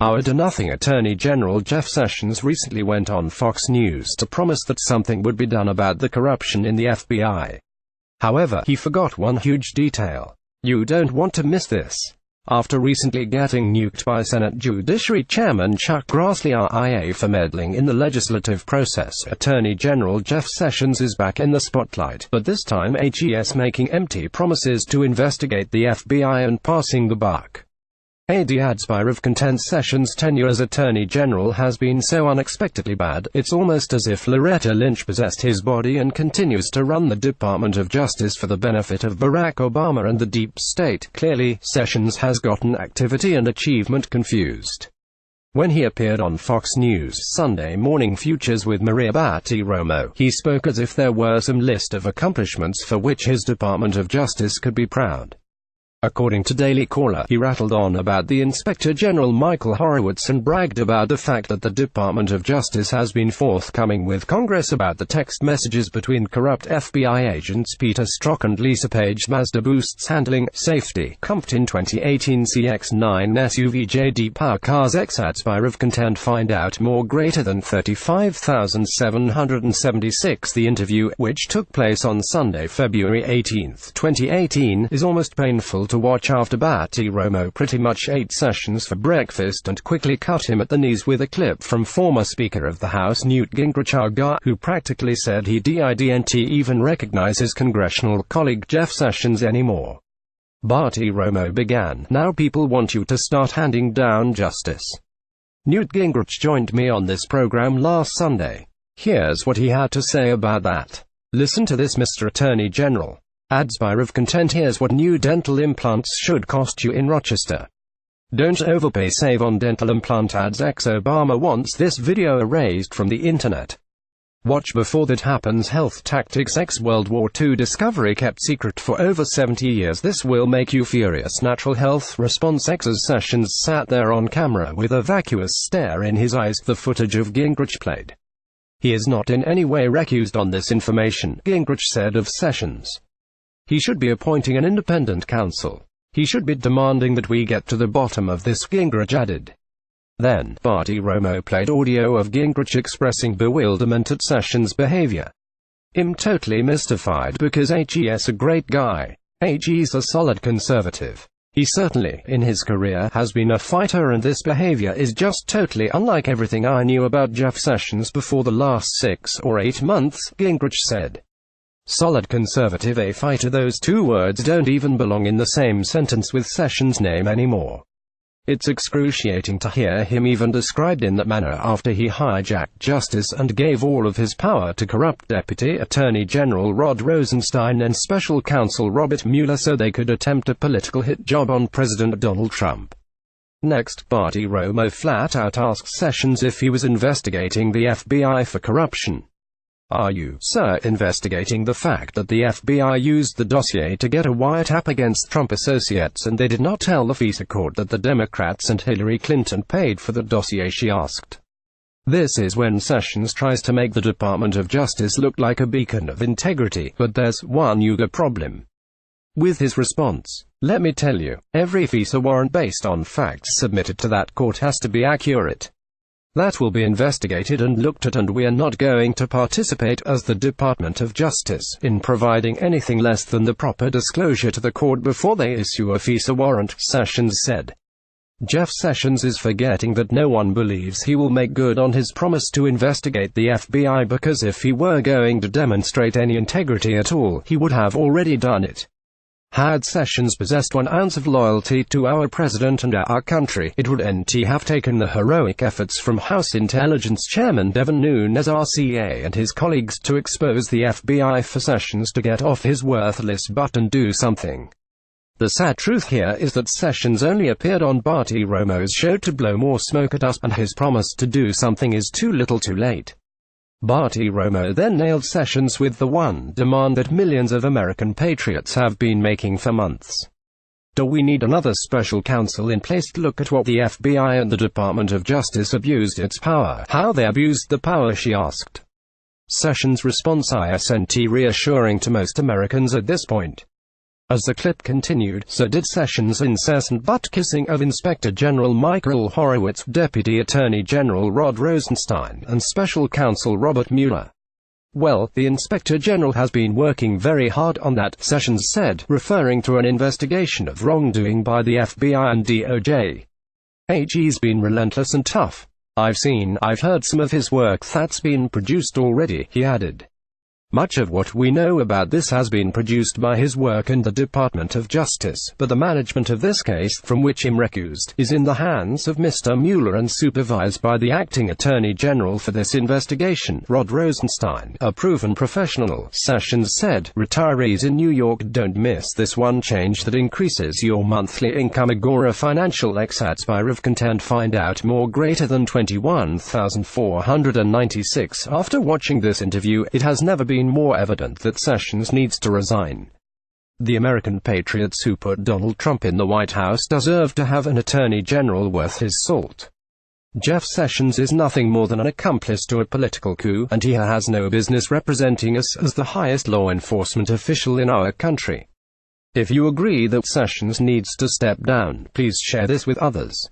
all-hour-to-nothing Attorney General Jeff Sessions recently went on Fox News to promise that something would be done about the corruption in the FBI. However, he forgot one huge detail. You don't want to miss this. After recently getting nuked by Senate Judiciary Chairman Chuck Grassley RIA for meddling in the legislative process, Attorney General Jeff Sessions is back in the spotlight, but this time HES making empty promises to investigate the FBI and passing the buck. AD adds Howev contends Sessions' tenure as Attorney General has been so unexpectedly bad, it's almost as if Loretta Lynch possessed his body and continues to run the Department of Justice for the benefit of Barack Obama and the deep state. Clearly, Sessions has gotten activity and achievement confused. When he appeared on Fox News' Sunday Morning Futures with Maria Bartiromo, he spoke as if there were some list of accomplishments for which his Department of Justice could be proud. According to Daily Caller, he rattled on about the Inspector General Michael Horowitz and bragged about the fact that the Department of Justice has been forthcoming with Congress about the text messages between corrupt FBI agents Peter Strzok and Lisa Page. Mazda boosts handling, safety, comped in 2018 CX-9 SUV JD Power Cars X adds Howev contend find out more greater than 35,776. The interview, which took place on Sunday, February 18, 2018, is almost painful to watch after Bartiromo pretty much ate Sessions for breakfast and quickly cut him at the knees with a clip from former Speaker of the House Newt Gingrich, who practically said he didn't even recognize his congressional colleague Jeff Sessions anymore. Bartiromo began, "Now people want you to start handing down justice. Newt Gingrich joined me on this program last Sunday. Here's what he had to say about that. Listen to this, Mr. Attorney General." Adds Howev content, "Here's what new dental implants should cost you in Rochester. Don't overpay, save on dental implant." Adds ex-Obama wants this video erased from the internet. Watch before that happens. Health tactics ex-World War II discovery kept secret for over 70 years. This will make you furious. Natural health response ex as Sessions sat there on camera with a vacuous stare in his eyes. The footage of Gingrich played. He is not in any way recused on this information, Gingrich said of Sessions. He should be appointing an independent counsel. He should be demanding that we get to the bottom of this, Gingrich added. Then, Bartiromo played audio of Gingrich expressing bewilderment at Sessions' behavior. "I'm totally mystified because HE's a great guy. HE's a solid conservative. He certainly, in his career, has been a fighter, and this behavior is just totally unlike everything I knew about Jeff Sessions before the last 6 or 8 months, Gingrich said. Solid conservative, a fighter, those two words don't even belong in the same sentence with Sessions' name anymore. It's excruciating to hear him even described in that manner after he hijacked justice and gave all of his power to corrupt Deputy Attorney General Rod Rosenstein and Special Counsel Robert Mueller so they could attempt a political hit job on President Donald Trump." Next, Bartiromo flat out asks Sessions if he was investigating the FBI for corruption. "Are you, sir, investigating the fact that the FBI used the dossier to get a wiretap against Trump associates and they did not tell the FISA court that the Democrats and Hillary Clinton paid for the dossier?" she asked. This is when Sessions tries to make the Department of Justice look like a beacon of integrity, but there's one Yuge problem with his response. "Let me tell you, every FISA warrant based on facts submitted to that court has to be accurate. That will be investigated and looked at, and we are not going to participate, as the Department of Justice, in providing anything less than the proper disclosure to the court before they issue a FISA warrant," Sessions said. Jeff Sessions is forgetting that no one believes he will make good on his promise to investigate the FBI, because if he were going to demonstrate any integrity at all, he would have already done it. Had Sessions possessed 1 ounce of loyalty to our president and our country, it wouldn't have taken the heroic efforts from House Intelligence Chairman Devin Nunes RCA and his colleagues to expose the FBI for Sessions to get off his worthless butt and do something. The sad truth here is that Sessions only appeared on Bartiromo's show to blow more smoke at us, and his promise to do something is too little too late. Bartiromo then nailed Sessions with the one demand that millions of American patriots have been making for months. "Do we need another special counsel in place to look at what the FBI and the Department of Justice abused its power, how they abused the power?" she asked. Sessions' response isn't reassuring to most Americans at this point. As the clip continued, so did Sessions' incessant butt-kissing of Inspector General Michael Horowitz, Deputy Attorney General Rod Rosenstein, and Special Counsel Robert Mueller. "Well, the Inspector General has been working very hard on that," Sessions said, referring to an investigation of wrongdoing by the FBI and DOJ. "He's been relentless and tough. I've heard some of his work that's been produced already," he added. "Much of what we know about this has been produced by his work in the Department of Justice, but the management of this case, from which I'm recused, is in the hands of Mr. Mueller and supervised by the Acting Attorney General for this investigation, Rod Rosenstein, a proven professional," Sessions said. "Retirees in New York don't miss this one change that increases your monthly income." Agora financial ex-aspire of content find out more greater than 21,496. After watching this interview, it has never been more evident that Sessions needs to resign. The American patriots who put Donald Trump in the White House deserve to have an attorney general worth his salt. Jeff Sessions is nothing more than an accomplice to a political coup, and he has no business representing us as the highest law enforcement official in our country. If you agree that Sessions needs to step down, please share this with others.